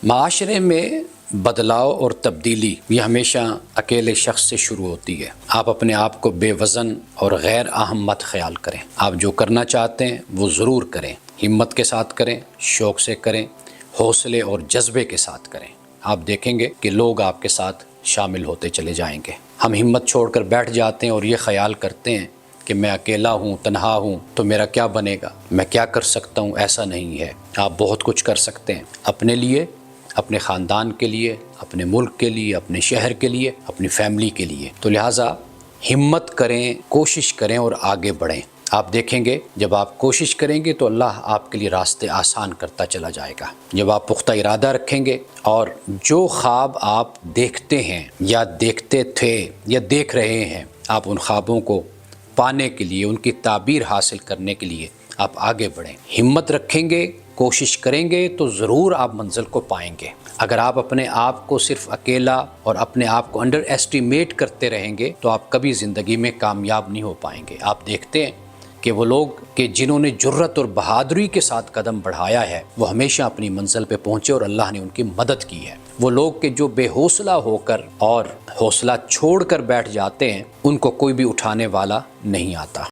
معاشرے میں بدلاؤ اور تبدیلی یہ ہمیشہ اکیلے شخص سے شروع ہوتی ہے۔ آپ اپنے آپ کو بے وزن اور غیر اہم مت خیال کریں۔ آپ جو کرنا چاہتے ہیں وہ ضرور کریں، ہمت کے ساتھ کریں، شوق سے کریں، حوصلے اور جذبے کے ساتھ کریں۔ آپ دیکھیں گے کہ لوگ آپ کے ساتھ شامل ہوتے چلے جائیں گے۔ ہم ہمت چھوڑ کر بیٹھ جاتے ہیں اور یہ خیال کرتے ہیں کہ میں اکیلا ہوں، تنہا ہوں، تو میرا کیا بنے گا، میں کیا کر سکتا ہوں۔ ایسا نہیں ہے، آپ بہت کچھ کر سکتے ہیں، اپنے لیے، اپنے خاندان کے لیے، اپنے ملک کے لیے، اپنے شہر کے لیے، اپنی فیملی کے لیے۔ تو لہٰذا ہمت کریں، کوشش کریں اور آگے بڑھیں۔ آپ دیکھیں گے جب آپ کوشش کریں گے تو اللہ آپ کے لیے راستے آسان کرتا چلا جائے گا۔ جب آپ پختہ ارادہ رکھیں گے اور جو خواب آپ دیکھتے ہیں یا دیکھتے تھے یا دیکھ رہے ہیں، آپ ان خوابوں کو پانے کے لیے، ان کی تعبیر حاصل کرنے کے لیے آپ آگے بڑھیں، ہمت رکھیں گے، کوشش کریں گے تو ضرور آپ منزل کو پائیں گے۔ اگر آپ اپنے آپ کو صرف اکیلا اور اپنے آپ کو انڈر ایسٹیمیٹ کرتے رہیں گے تو آپ کبھی زندگی میں کامیاب نہیں ہو پائیں گے۔ آپ دیکھتے ہیں کہ وہ لوگ کہ جنہوں نے جرأت اور بہادری کے ساتھ قدم بڑھایا ہے وہ ہمیشہ اپنی منزل پہ پہنچے اور اللہ نے ان کی مدد کی ہے۔ وہ لوگ کہ جو بے حوصلہ ہو کر اور حوصلہ چھوڑ کر بیٹھ جاتے ہیں ان کو کوئی بھی اٹھانے والا نہیں آتا۔